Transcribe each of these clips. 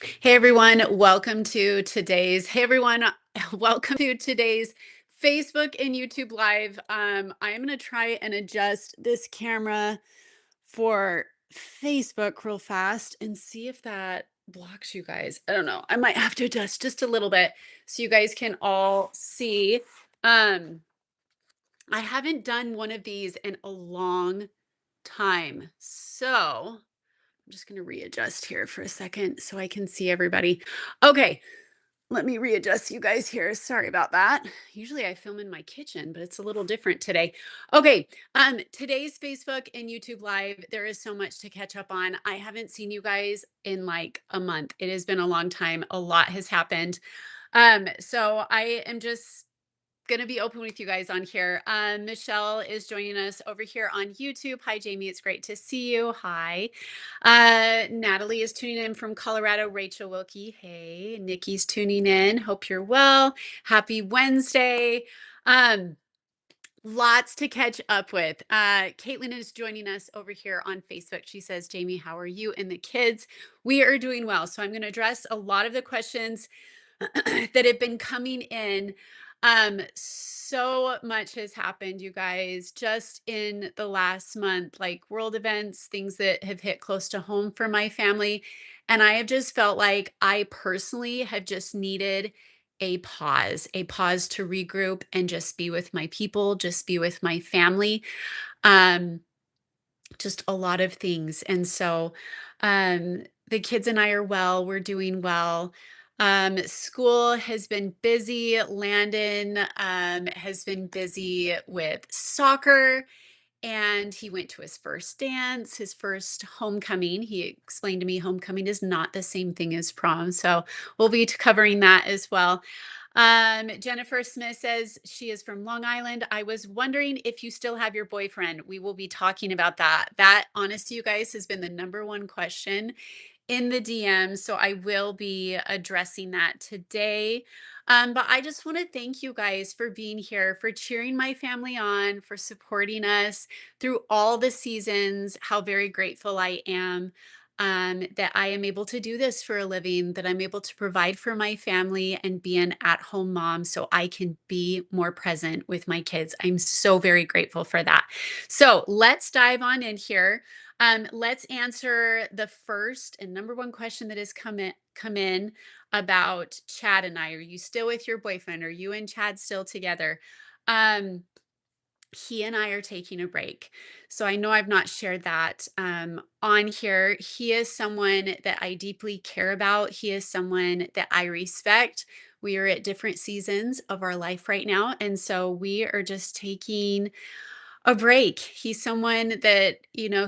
Hey everyone, welcome to today's hey everyone, welcome to today's Facebook and YouTube live. I am going to try and adjust this camera for Facebook real fast and see if that blocks you guys. I don't know. I might have to adjust just a little bit so you guys can all see. Um I haven't done one of these in a long time. So, I'm just going to readjust here for a second so I can see everybody. Okay, let me readjust you guys here. Sorry about that. Usually I film in my kitchen, but it's a little different today. Okay, today's Facebook and YouTube live, there is so much to catch up on. I haven't seen you guys in like a month. It has been a long time. A lot has happened. So I am just gonna be open with you guys on here. Michelle is joining us over here on YouTube. Hi, Jamie. It's great to see you. Hi. Natalie is tuning in from Colorado. Rachel Wilkie. Hey. Nikki's tuning in. Hope you're well. Happy Wednesday. Um, Lots to catch up with. Caitlin is joining us over here on Facebook. She says, Jamie, how are you and the kids? We are doing well. So I'm going to address a lot of the questions that have been coming in. So much has happened, you guys, just in the last month, like world events, things that have hit close to home for my family. And I have just felt like I personally have just needed a pause to regroup and just be with my people, just be with my family. Um, just a lot of things. And so the kids and I are well, we're doing well. School has been busy. Landon has been busy with soccer, and he went to his first dance, his first homecoming. He explained to me homecoming is not the same thing as prom. So we'll be covering that as well. Jennifer Smith says she is from Long Island. I was wondering if you still have your boyfriend. We will be talking about that. That, honestly, you guys, has been the number one question in the DM. So I will be addressing that today. But I just want to thank you guys for being here, for cheering my family on, for supporting us through all the seasons. How very grateful I am that I am able to do this for a living, that I'm able to provide for my family and be an at home mom so I can be more present with my kids. I'm so very grateful for that. So let's dive on in here. Let's answer the first and number one question that has come in about Chad and I. Are you still with your boyfriend? Are you and Chad still together? Um, he and I are taking a break. So I know I've not shared that on here. He is someone that I deeply care about. He is someone that I respect. We are at different seasons of our life right now. And so we are just taking a break. He's someone that,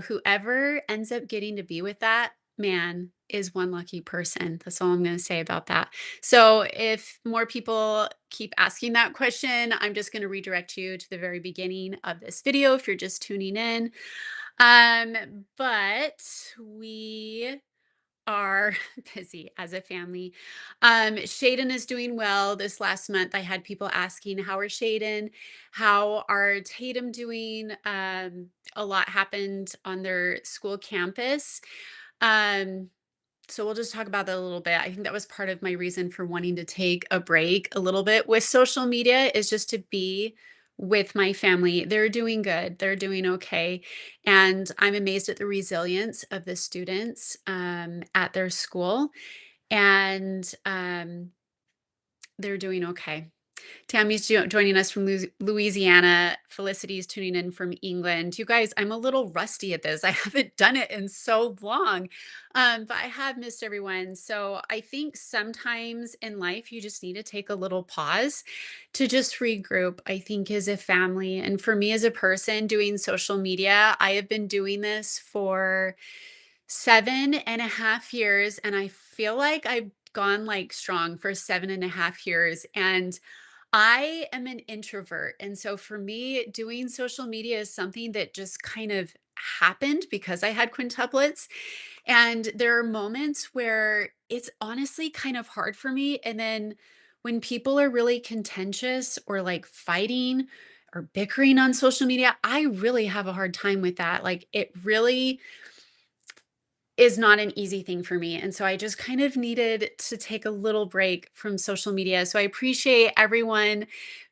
whoever ends up getting to be with that man is one lucky person. That's all I'm going to say about that. So if more people keep asking that question, I'm just going to redirect you to the very beginning of this video if you're just tuning in. But we are busy as a family. Shaden is doing well. This last month, I had people asking, how are Shaden? How are Tatum doing? A lot happened on their school campus. Um, so we'll just talk about that a little bit. I think that was part of my reason for wanting to take a break a little bit with social media, is just to be with my family. They're doing good. They're doing okay. And I'm amazed at the resilience of the students at their school. And they're doing okay. Tammy's joining us from Louisiana. Felicity is tuning in from England. You guys, I'm a little rusty at this. I haven't done it in so long, but I have missed everyone. So I think sometimes in life, you just need to take a little pause to just regroup, I think, as a family. And for me as a person doing social media, I have been doing this for 7.5 years, and I feel like I've gone like strong for 7.5 years. And I am an introvert. And so for me, doing social media is something that just kind of happened because I had quintuplets. And there are moments where it's honestly kind of hard for me. And then when people are really contentious or like fighting or bickering on social media, I really have a hard time with that. Like is not an easy thing for me. And so I just kind of needed to take a little break from social media. So I appreciate everyone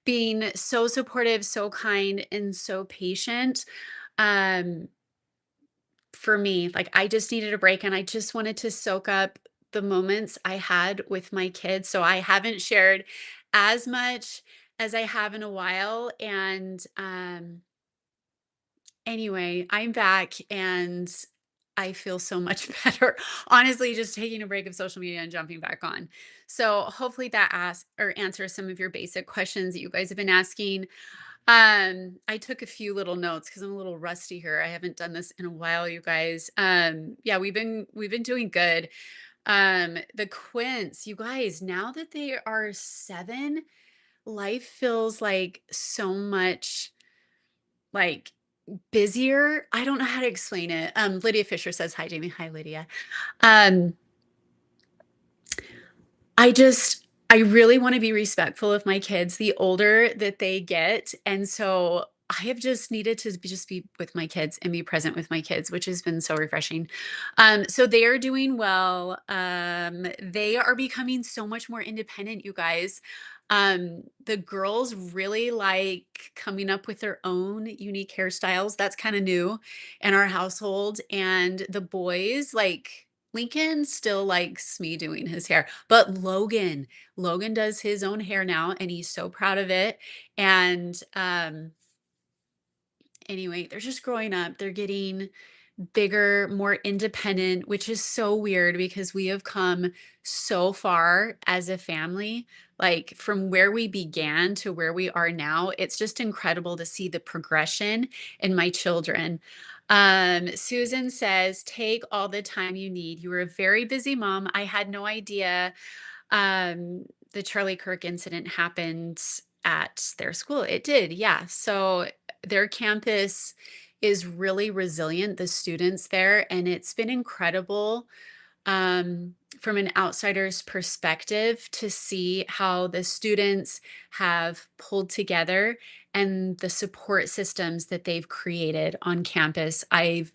being so supportive, so kind, and so patient. Um, for me, like I just needed a break and I just wanted to soak up the moments I had with my kids. So I haven't shared as much as I have in a while. And anyway, I'm back and I feel so much better. Honestly, just taking a break of social media and jumping back on. So hopefully that asks or answers some of your basic questions that you guys have been asking. I took a few little notes because I'm a little rusty here. I haven't done this in a while, you guys. Yeah, we've been doing good. The Quints, you guys, now that they are 7, life feels like so much like busier. I don't know how to explain it. Lydia Fisher says hi, Jamie. Hi, Lydia. Um, I really want to be respectful of my kids the older that they get. And so I have just needed to just be with my kids and be present with my kids, which has been so refreshing. So they are doing well. They are becoming so much more independent, you guys. The girls really like coming up with their own unique hairstyles. That's kind of new in our household. And the boys, like Lincoln still likes me doing his hair, but Logan does his own hair now and he's so proud of it. And anyway, they're just growing up. They're getting bigger, more independent, which is so weird because we have come so far as a family. Like from where we began to where we are now, it's just incredible to see the progression in my children. Susan says, take all the time you need. You were a very busy mom. I had no idea the Charlie Kirk incident happened at their school. It did, yeah. So their campus is really resilient, the students there, and it's been incredible from an outsider's perspective to see how the students have pulled together and the support systems that they've created on campus. I've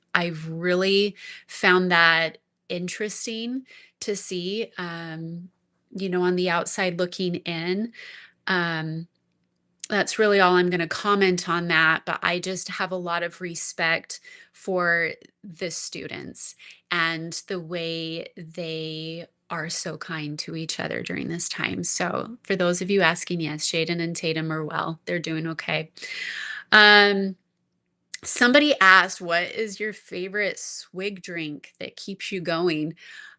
really found that interesting to see, on the outside looking in. Um, that's really all I'm going to comment on that. But I just have a lot of respect for the students and the way they are so kind to each other during this time. So, for those of you asking, yes, Shaden and Tatum are well. They're doing okay. Um, Somebody asked, what is your favorite Swig drink that keeps you going?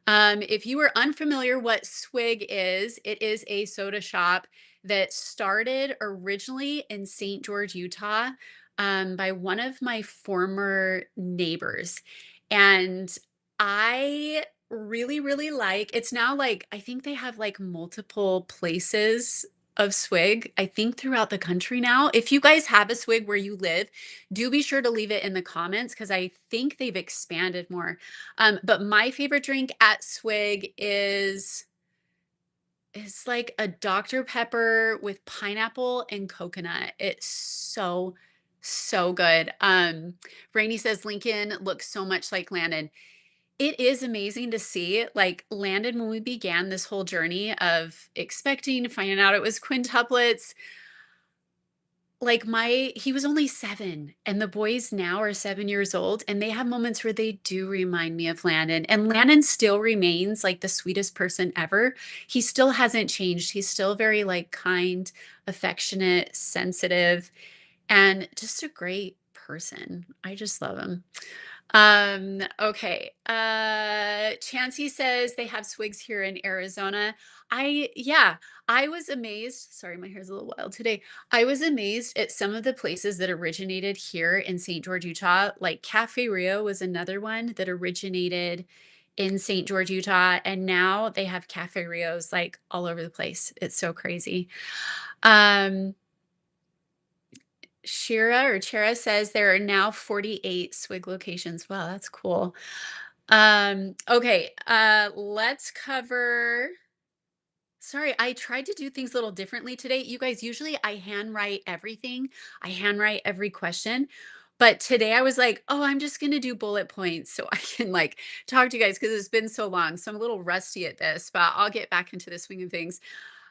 If you are unfamiliar what Swig is, it is a soda shop that started originally in St. George, Utah, by one of my former neighbors. And I really, really like it's now like I think they have like multiple places of Swig, I think throughout the country now. If you guys have a Swig where you live, do be sure to leave it in the comments because I think they've expanded more. But my favorite drink at Swig is it's like a Dr. Pepper with pineapple and coconut. It's so, so good. Rainey says Lincoln looks so much like Landon. It is amazing to see, like, Landon, when we began this whole journey of expecting, finding out it was quintuplets, like, he was only 7, and the boys now are 7 years old, and they have moments where they do remind me of Landon, and Landon still remains, like, the sweetest person ever. He still hasn't changed. He's still very, like, kind, affectionate, sensitive, and just a great person. I just love him. Okay. Chansey says they have Swigs here in Arizona. Yeah, I was amazed. Sorry, my hair's a little wild today. I was amazed at some of the places that originated here in St. George, Utah. Like Cafe Rio was another one that originated in St. George, Utah, and now they have Cafe Rios like all over the place. It's so crazy. Um, Shira or Chera says there are now 48 Swig locations. Wow, that's cool. Okay, let's cover. Sorry, I tried to do things a little differently today. You guys, usually I handwrite everything. I handwrite every question. But today I was like, "Oh, I'm just gonna do bullet points so I can, like, talk to you guys because 'cause it's been so long." So I'm a little rusty at this, but I'll get back into the swing of things.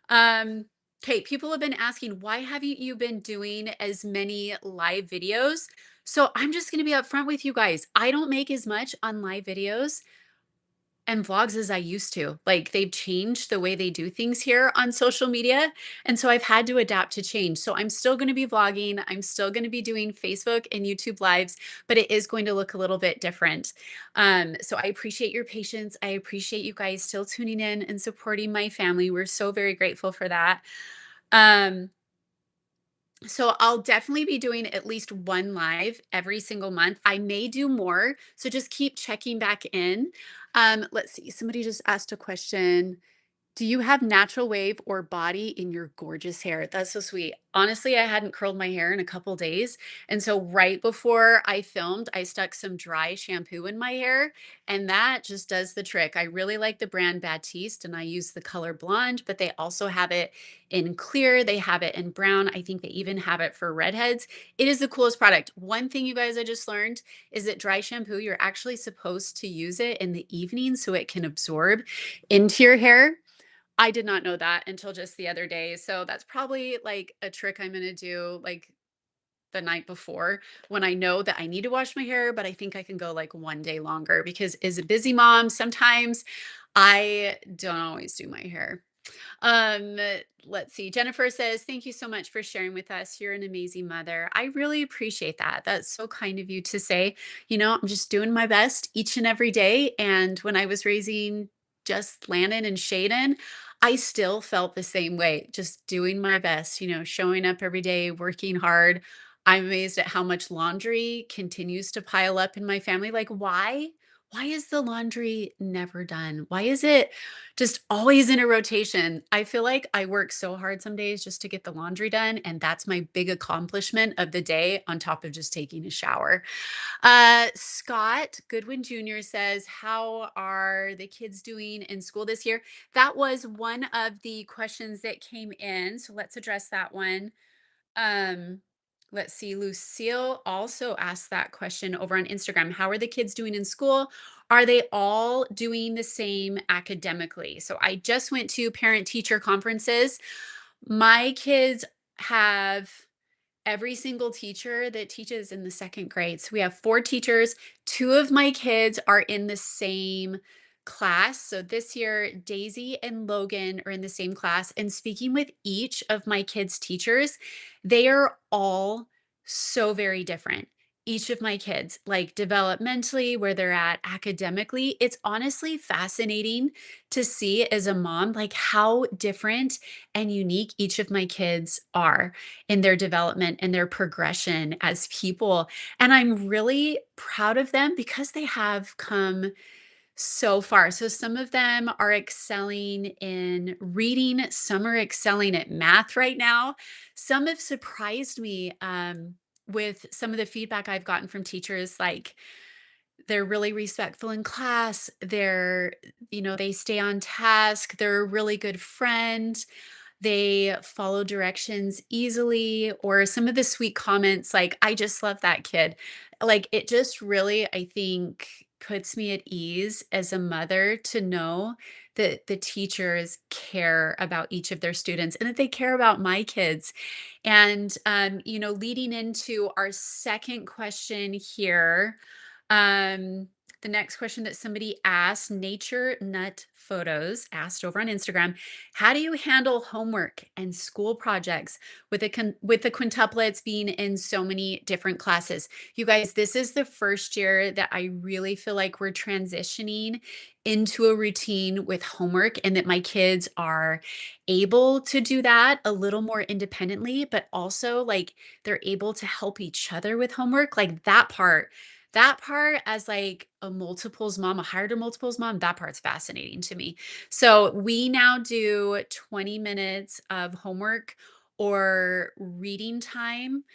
Um, okay, people have been asking, "Why haven't you been doing as many live videos?" So I'm just gonna be upfront with you guys. I don't make as much on live videos and vlogs as I used to. Like, they've changed the way they do things here on social media, and so I've had to adapt to change. So I'm still gonna be vlogging, I'm still gonna be doing Facebook and YouTube Lives, but it is going to look a little bit different. So I appreciate your patience. I appreciate you guys still tuning in and supporting my family. We're so very grateful for that. Um, so I'll definitely be doing at least one live every single month. I may do more, so just keep checking back in. Let's see. Somebody just asked a question. Do you have natural wave or body in your gorgeous hair? That's so sweet. Honestly, I hadn't curled my hair in a couple days. And so right before I filmed, I stuck some dry shampoo in my hair, and that just does the trick. I really like the brand Batiste, and I use the color blonde, but they also have it in clear. They have it in brown. I think they even have it for redheads. It is the coolest product. One thing, you guys, I just learned is that dry shampoo, you're actually supposed to use it in the evening so it can absorb into your hair. I did not know that until just the other day. So that's probably like a trick I'm gonna do like the night before when I know that I need to wash my hair, but I think I can go like one day longer because as a busy mom, sometimes I don't always do my hair. Um, let's see. Jennifer says, "Thank you so much for sharing with us. You're an amazing mother." I really appreciate that. That's so kind of you to say. I'm just doing my best each and every day. And when I was raising just Landon and Shaden, I still felt the same way, just doing my best, showing up every day, working hard. I'm amazed at how much laundry continues to pile up in my family. Like, why? Why is the laundry never done? Why is it just always in a rotation? I feel like I work so hard some days just to get the laundry done, and that's my big accomplishment of the day on top of just taking a shower. Scott Goodwin Jr. says, "How are the kids doing in school this year?" That was one of the questions that came in, so let's address that one. Um, let's see. Lucille also asked that question over on Instagram. How are the kids doing in school? Are they all doing the same academically? So I just went to parent teacher conferences. My kids have every single teacher that teaches in the second grade. So we have 4 teachers. 2 of my kids are in the same class. So this year, Daisy and Logan are in the same class. And speaking with each of my kids' teachers, they are all so very different. Each of my kids, like developmentally, where they're at academically, it's honestly fascinating to see as a mom, like how different and unique each of my kids are in their development and their progression as people. And I'm really proud of them because they have come so far. So some of them are excelling in reading, some are excelling at math right now. Some have surprised me with some of the feedback I've gotten from teachers, like they're really respectful in class. They stay on task. They're a really good friend. They follow directions easily, or some of the sweet comments like, "I just love that kid." Like, it just really, I think, puts me at ease as a mother to know that the teachers care about each of their students and that they care about my kids. And, leading into our second question here, um, the next question that somebody asked, Nature Nut Photos asked over on Instagram, how do you handle homework and school projects with the quintuplets being in so many different classes? You guys, this is the first year that I really feel like we're transitioning into a routine with homework and that my kids are able to do that a little more independently, but also like they're able to help each other with homework. Like that part as like a multiples mom, a higher to multiples mom, that part's fascinating to me. So we now do 20 minutes of homework or reading time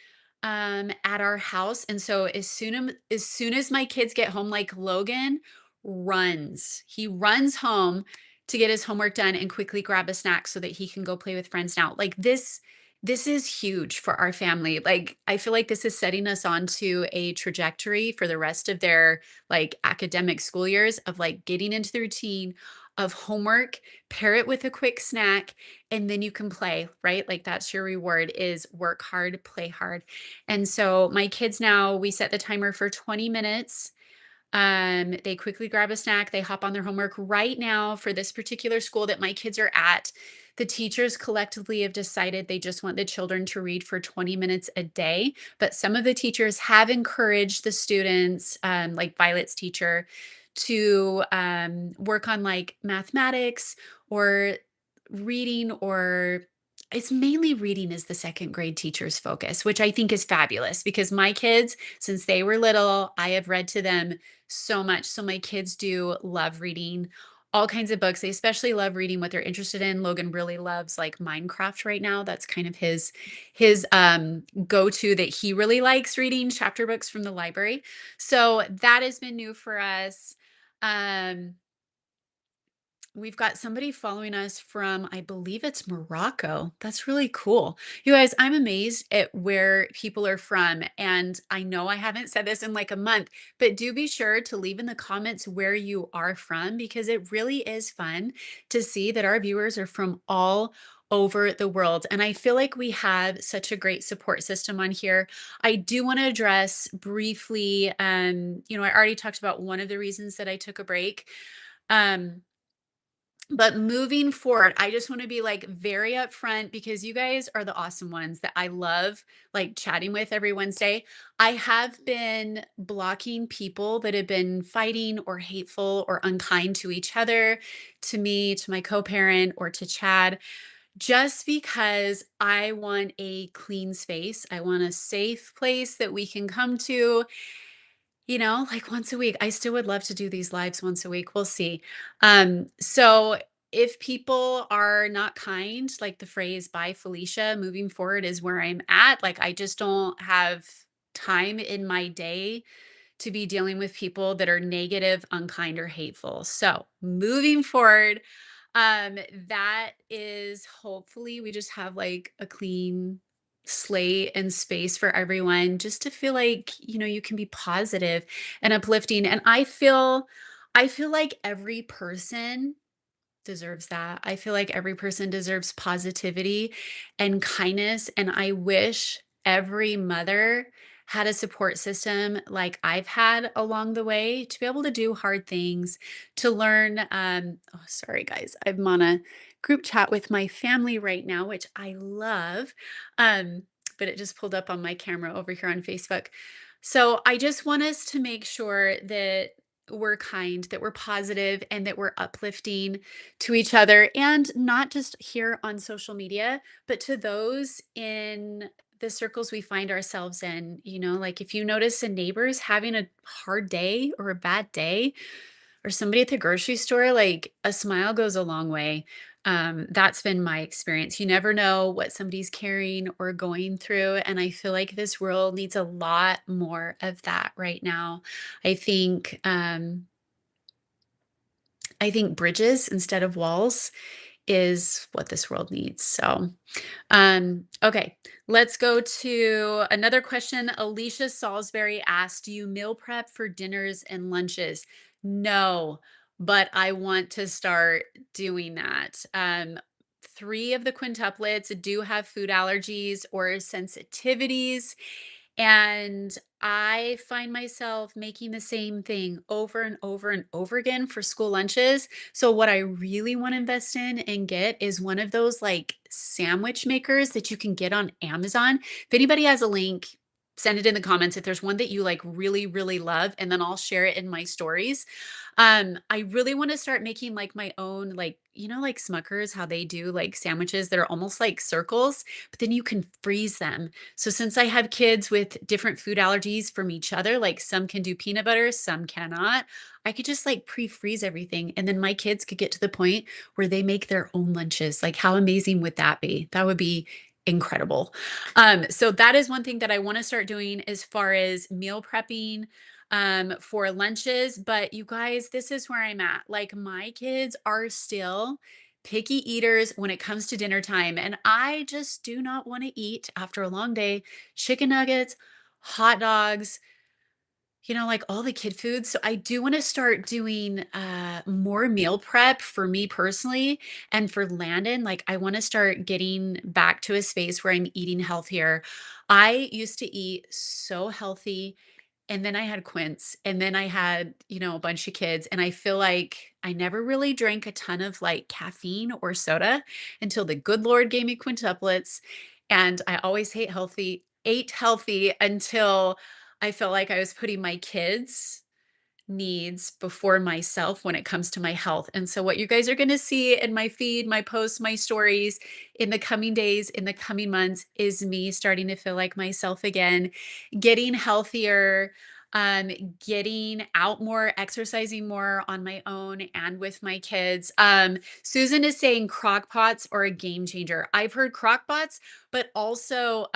at our house. And so as soon as my kids get home, like Logan he runs home to get his homework done and quickly grab a snack so that he can go play with friends now. Like, this This is huge for our family. Like, I feel like this is setting us onto a trajectory for the rest of their like academic school years of like getting into the routine of homework, pair it with a quick snack, and then you can play, right? Like that's your reward is work hard, play hard. And so my kids now, we set the timer for 20 minutes. They quickly grab a snack, they hop on their homework. Right now, for this particular school that my kids are at, the teachers collectively have decided they just want the children to read for 20 minutes a day. But some of the teachers have encouraged the students, like Violet's teacher, to work on like mathematics or reading, or it's mainly reading is the second grade teacher's focus, which I think is fabulous because my kids, since they were little, I have read to them so much. So my kids do love reading all kinds of books. They especially love reading what they're interested in. Logan really loves like Minecraft right now. That's kind of his go-to that he really likes reading chapter books from the library. So that has been new for us. Um We've got somebody following us from, I believe it's Morocco. That's really cool. You guys, I'm amazed at where people are from. And I know I haven't said this in like a month, but do be sure to leave in the comments where you are from because it really is fun to see that our viewers are from all over the world. And I feel like we have such a great support system on here. I do want to address briefly, I already talked about one of the reasons that I took a break. Um, but moving forward, I just want to be like very upfront because you guys are the awesome ones that I love like chatting with every Wednesday. I have been blocking people that have been fighting or hateful or unkind to each other, to me, to my co parent, or to Chad, just because I want a clean space. I want a safe place that we can come to, like once a week. I still would love to do these lives once a week. We'll see. So if people are not kind, like the phrase "bye Felicia," moving forward is where I'm at. Like I just don't have time in my day to be dealing with people that are negative, unkind, or hateful. So moving forward, um, that is hopefully we just have like a clean slate and space for everyone just to feel like, you can be positive and uplifting. And I feel like every person deserves that. I feel like every person deserves positivity and kindness. And I wish every mother had a support system like I've had along the way to be able to do hard things, to learn. Oh, sorry, guys. I'm on a group chat with my family right now, which I love. Um, but it just pulled up on my camera over here on Facebook. So I just want us to make sure that we're kind, that we're positive, and that we're uplifting to each other, and not just here on social media, but to those in the circles we find ourselves in. Like if you notice a neighbor's having a hard day or a bad day, or somebody at the grocery store, like a smile goes a long way. That's been my experience. You never know what somebody's carrying or going through. And I feel like this world needs a lot more of that right now. I think, I think bridges instead of walls is what this world needs. So, okay, let's go to another question. Alicia Salisbury asked, "Do you meal prep for dinners and lunches?" No, but I want to start doing that. Three of the quintuplets do have food allergies or sensitivities. And I find myself making the same thing over and over and over again for school lunches. So, what I really want to invest in and get is one of those like sandwich makers that you can get on Amazon. If anybody has a link, send it in the comments if there's one that you like really, really love, and then I'll share it in my stories. I really want to start making like my own, like, like Smuckers, how they do like sandwiches that are almost like circles, but then you can freeze them. So since I have kids with different food allergies from each other, like some can do peanut butter, some cannot, I could just like pre-freeze everything. And then my kids could get to the point where they make their own lunches. Like how amazing would that be? That would be incredible. So that is one thing that I want to start doing as far as meal prepping for lunches. But you guys, this is where I'm at. Like my kids are still picky eaters when it comes to dinner time, and I just do not want to eat after a long day chicken nuggets, hot dogs, like all the kid foods. So I do want to start doing more meal prep for me personally and for Landon. Like I want to start getting back to a space where I'm eating healthier. I used to eat so healthy, and then I had Quints, and then I had, a bunch of kids, and I feel like I never really drank a ton of, like, caffeine or soda until the good Lord gave me Quintuplets, and I always ate healthy until I felt like I was putting my kids' needs before myself when it comes to my health. And so what you guys are going to see in my feed, my posts, my stories in the coming days, in the coming months is me starting to feel like myself again, getting healthier, um getting out more, exercising more on my own and with my kids. Susan is saying crock pots are a game changer. I've heard crock pots, but also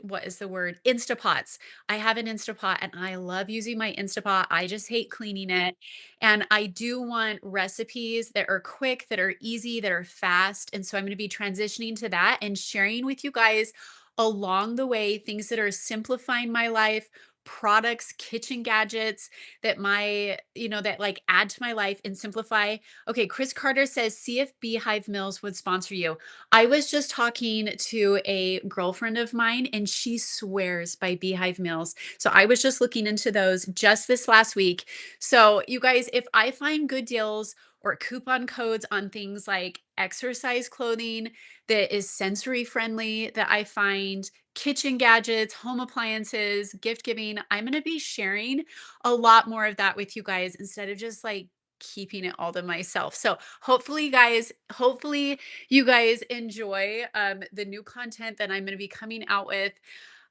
what is the word? Instapots. I have an Instapot and I love using my Instapot. I just hate cleaning it. And I do want recipes that are quick, that are easy, that are fast. And so I'm going to be transitioning to that and sharing with you guys along the way things that are simplifying my life, products, kitchen gadgets that like add to my life and simplify. Okay, Chris Carter says, see if Beehive Mills would sponsor you. I was just talking to a girlfriend of mine and she swears by Beehive Mills. So I was just looking into those just this last week. So you guys, if I find good deals or coupon codes on things like exercise clothing that is sensory friendly, that I find kitchen gadgets, home appliances, gift giving, I'm going to be sharing a lot more of that with you guys instead of just like keeping it all to myself. So hopefully you guys enjoy the new content that I'm going to be coming out with.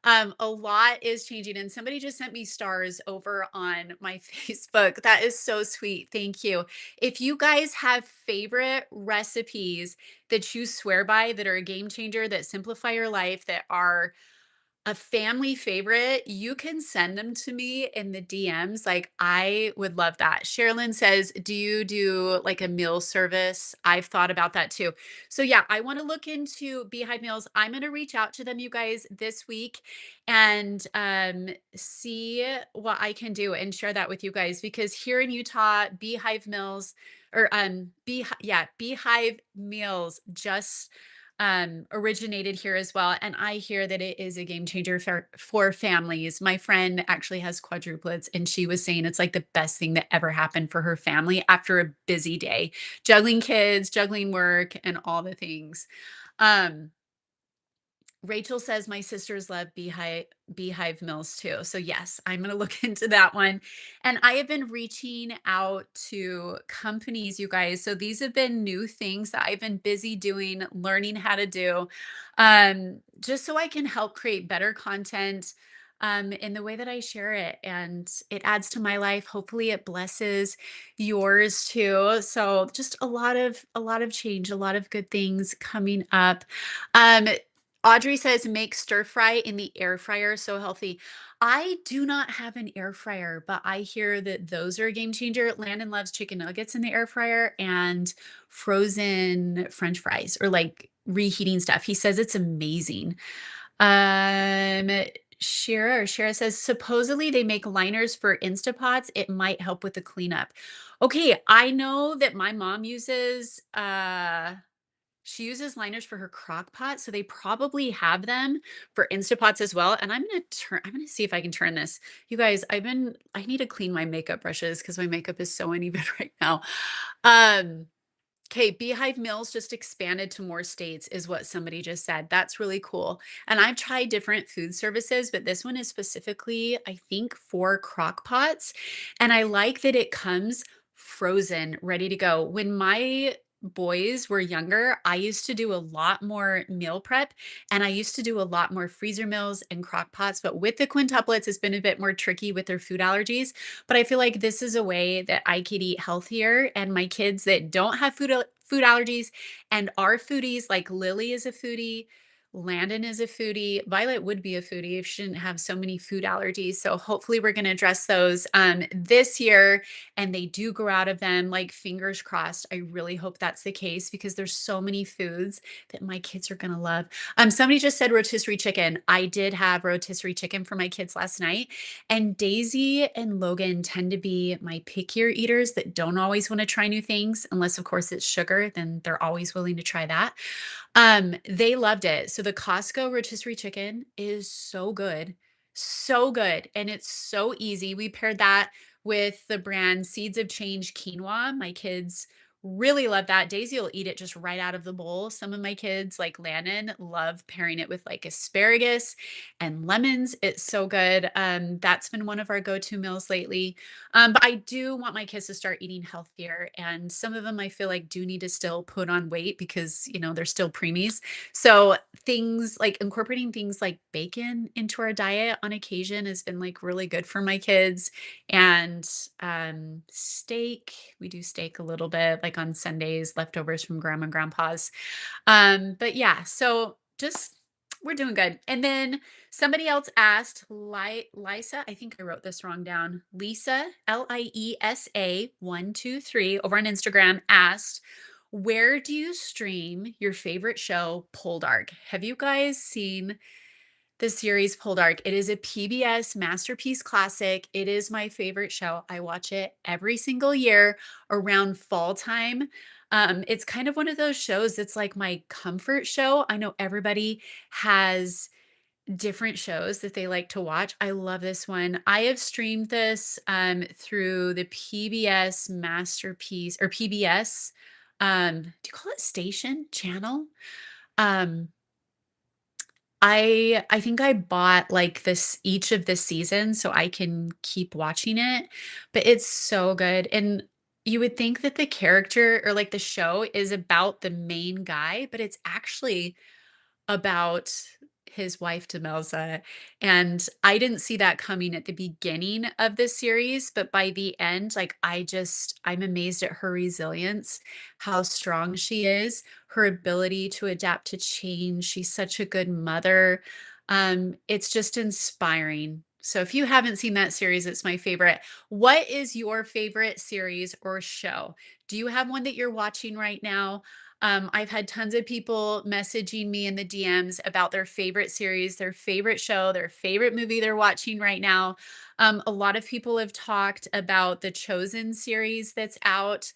A lot is changing, and somebody just sent me stars over on my Facebook. That is so sweet. Thank you. If you guys have favorite recipes that you swear by that are a game changer, that simplify your life, that are a family favorite, you can send them to me in the DMs. Like, I would love that. Sherilyn says, do you do like a meal service? I've thought about that too. So, yeah, I want to look into Beehive Meals. I'm going to reach out to them, you guys, this week and see what I can do and share that with you guys because here in Utah, Beehive Mills or Beehive Meals just originated here as well. And I hear that it is a game changer for families. My friend actually has quadruplets, and she was saying it's like the best thing that ever happened for her family after a busy day, juggling kids, juggling work, and all the things. Um, Rachel says my sisters love Beehive Mills too. So yes, I'm going to look into that one. And I have been reaching out to companies, you guys. So these have been new things that I've been busy doing, learning how to do, just so I can help create better content in the way that I share it. And it adds to my life. Hopefully it blesses yours too. So just a lot of change, a lot of good things coming up. Um, Audrey says, make stir fry in the air fryer, so healthy. I do not have an air fryer, but I hear that those are a game changer. Landon loves chicken nuggets in the air fryer and frozen French fries or like reheating stuff. He says it's amazing. Um, Shara says, supposedly they make liners for Instapots. It might help with the cleanup. Okay, I know that my mom uses she uses liners for her crock pot, so they probably have them for Instapots as well, and I'm gonna see if I can turn this. You guys, I need to clean my makeup brushes because my makeup is so uneven right now. Um, Okay, Beehive Mills just expanded to more states, is what somebody just said. That's really cool. And I've tried different food services, but this one is specifically, I think, for crock pots. And I like that it comes frozen, ready to go. When my boys were younger, I used to do a lot more meal prep and I used to do a lot more freezer meals and crock pots. But with the quintuplets, it's been a bit more tricky with their food allergies. But I feel like this is a way that I could eat healthier and my kids that don't have food allergies and are foodies, like Lily is a foodie, Landon is a foodie. Violet would be a foodie if she didn't have so many food allergies. So hopefully we're going to address those this year, and they do grow out of them. Like fingers crossed. I really hope that's the case because there's so many foods that my kids are going to love. Somebody just said rotisserie chicken. I did have rotisserie chicken for my kids last night, and Daisy and Logan tend to be my pickier eaters that don't always want to try new things, unless of course it's sugar. Then they're always willing to try that. They loved it. So the Costco rotisserie chicken is so good, and it's so easy. We paired that with the brand Seeds of Change quinoa. My kids really love that. Daisy will eat it just right out of the bowl. Some of my kids, like Landon, love pairing it with like asparagus and lemons. It's so good. That's been one of our go-to meals lately. But I do want my kids to start eating healthier. And some of them I feel like do need to still put on weight because, they're still preemies. So things like incorporating things like bacon into our diet on occasion has been like really good for my kids. And steak, we do steak a little bit, like on Sundays, leftovers from grandma and grandpa's. But yeah, so just we're doing good. And then somebody else asked, Lisa, I think I wrote this wrong down. Lisa, Liesa 123 over on Instagram asked, where do you stream your favorite show, Poldark? Have you guys seen the series Poldark? It is a PBS masterpiece classic. It is my favorite show. I watch it every single year around fall time. It's kind of one of those shows that's like my comfort show. I know everybody has different shows that they like to watch. I love this one. I have streamed this through the PBS masterpiece or PBS. Do you call it station channel? Um, I think I bought like this each of the seasons so I can keep watching it, but it's so good. And you would think that the character or like the show is about the main guy, but it's actually about his wife Demelza, and I didn't see that coming at the beginning of the series, but by the end, like, I'm amazed at her resilience, how strong she is, her ability to adapt to change. She's such a good mother. It's just inspiring. So if you haven't seen that series, it's my favorite. What is your favorite series or show? Do you have one that you're watching right now? I've had tons of people messaging me in the DMs about their favorite series, their favorite show, their favorite movie they're watching right now. A lot of people have talked about the Chosen series that's out.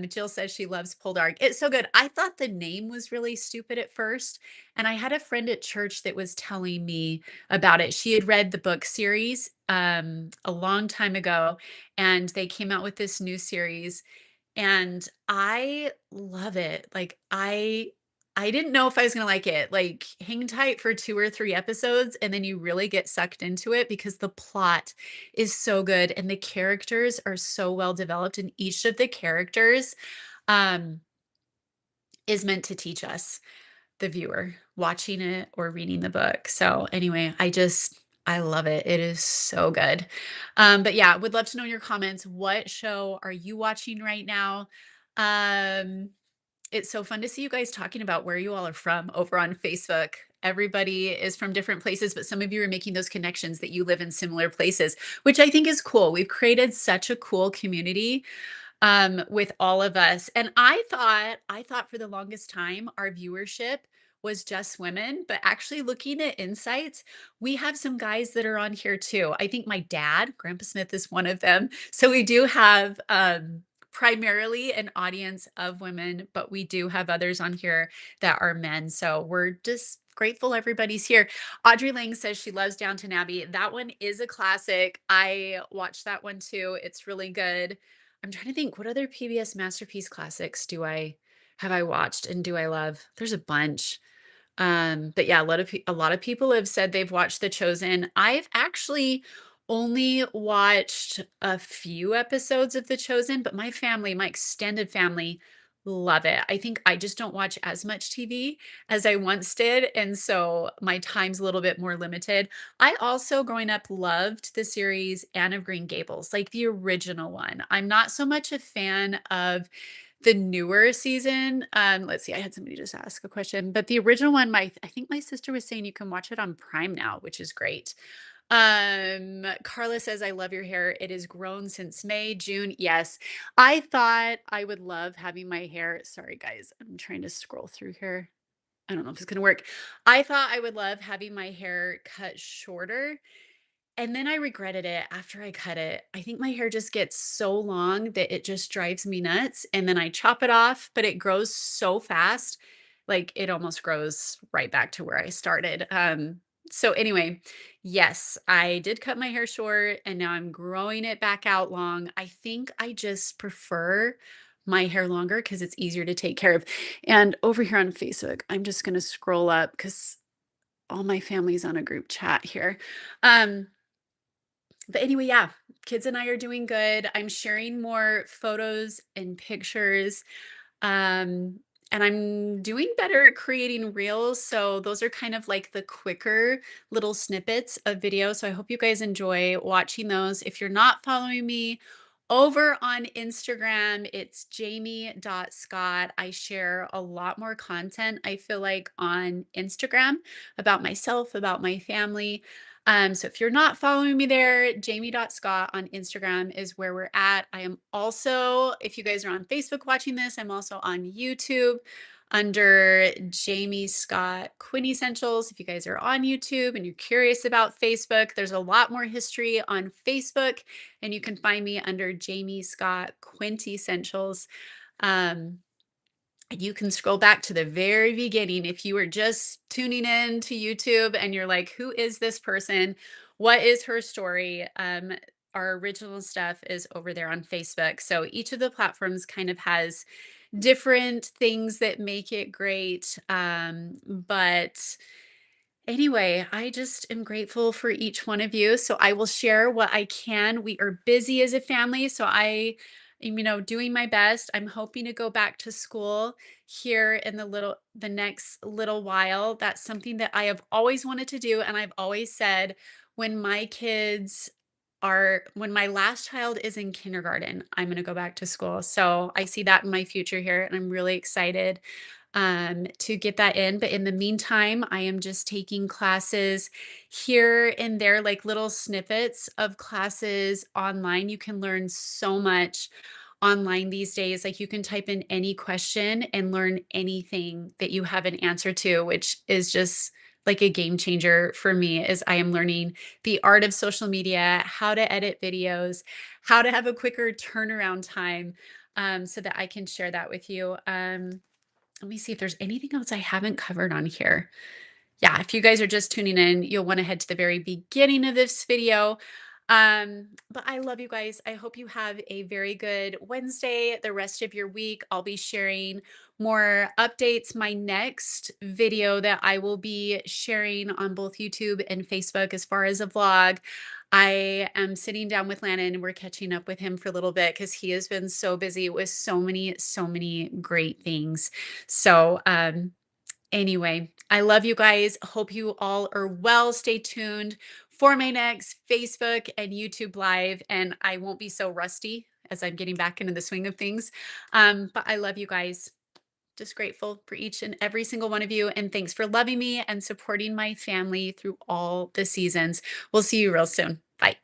Jill says she loves Poldark. It's so good. I thought the name was really stupid at first, and I had a friend at church that was telling me about it. She had read the book series a long time ago, and they came out with this new series, and I love it. Like, I didn't know if I was gonna like it. Like, hang tight for 2 or 3 episodes, and then you really get sucked into it because the plot is so good and the characters are so well developed, and each of the characters, um, is meant to teach us, the viewer, watching it or reading the book. So, anyway, I love it. It is so good. But yeah, would love to know your comments. What show are you watching right now? Um, it's so fun to see you guys talking about where you all are from over on Facebook. Everybody is from different places, but some of you are making those connections that you live in similar places, which I think is cool. We've created such a cool community with all of us. And I thought for the longest time our viewership was just women, but actually looking at insights, we have some guys that are on here too. I think my dad, Grandpa Smith, is one of them. So we do have primarily an audience of women, but we do have others on here that are men. So we're just grateful everybody's here. Audrey Lang says she loves Downton Abbey. That one is a classic. I watched that one too. It's really good. I'm trying to think what other PBS masterpiece classics do I have I watched and do I love? There's a bunch. But yeah, a lot of people have said they've watched The Chosen. I've actually only watched a few episodes of The Chosen, but my family, my extended family, love it. I think I just don't watch as much TV as I once did, and so my time's a little bit more limited. I also, growing up, loved the series Anne of Green Gables, like the original one. I'm not so much a fan of the newer season. Let's see, I had somebody just ask a question, but the original one, I think my sister was saying you can watch it on Prime now, which is great. Carla says, I love your hair. It has grown since May, June. Yes. I thought I would love having my hair. Sorry, guys. I'm trying to scroll through here. I don't know if it's going to work. I thought I would love having my hair cut shorter, and then I regretted it after I cut it. I think my hair just gets so long that it just drives me nuts. And then I chop it off, but it grows so fast. Like it almost grows right back to where I started. So anyway, yes, I did cut my hair short and now I'm growing it back out long. I think I just prefer my hair longer because it's easier to take care of. And over here on Facebook, I'm just going to scroll up because all my family's on a group chat here. Um, but anyway, yeah, kids and I are doing good. I'm sharing more photos and pictures. Um, and I'm doing better at creating reels. So those are kind of like the quicker little snippets of video. So I hope you guys enjoy watching those. If you're not following me over on Instagram, it's jamie.scott. I share a lot more content, I feel like, on Instagram about myself, about my family. So if you're not following me there, jamie.scott on Instagram is where we're at. I am also, if you guys are on Facebook watching this, I'm also on YouTube under Jamie Scott Quinn Essentials. If you guys are on YouTube and you're curious about Facebook, there's a lot more history on Facebook, and you can find me under Jamie Scott Quintessentials. Um, you can scroll back to the very beginning if you were just tuning in to YouTube and you're like, who is this person? What is her story? Our original stuff is over there on Facebook. So each of the platforms kind of has different things that make it great. But anyway, I just am grateful for each one of you. So I will share what I can. We are busy as a family, so I am, doing my best. I'm hoping to go back to school here in the next little while. That's something that I have always wanted to do, and I've always said when when my last child is in kindergarten, I'm going to go back to school. So I see that in my future here, and I'm really excited to get that in. But in the meantime, I am just taking classes here and there, like little snippets of classes online. You can learn so much online these days. Like you can type in any question and learn anything that you have an answer to, which is just like a game changer for me as I am learning the art of social media, how to edit videos, how to have a quicker turnaround time, so that I can share that with you. Let me see if there's anything else I haven't covered on here. Yeah, if you guys are just tuning in, you'll want to head to the very beginning of this video. But I love you guys. I hope you have a very good Wednesday, the rest of your week. I'll be sharing more updates. My next video that I will be sharing on both YouTube and Facebook as far as a vlog. I am sitting down with Landon and we're catching up with him for a little bit because he has been so busy with so many great things. So, anyway, I love you guys. Hope you all are well. Stay tuned for my next Facebook and YouTube live, and I won't be so rusty as I'm getting back into the swing of things. But I love you guys. Just grateful for each and every single one of you. And thanks for loving me and supporting my family through all the seasons. We'll see you real soon. Bye.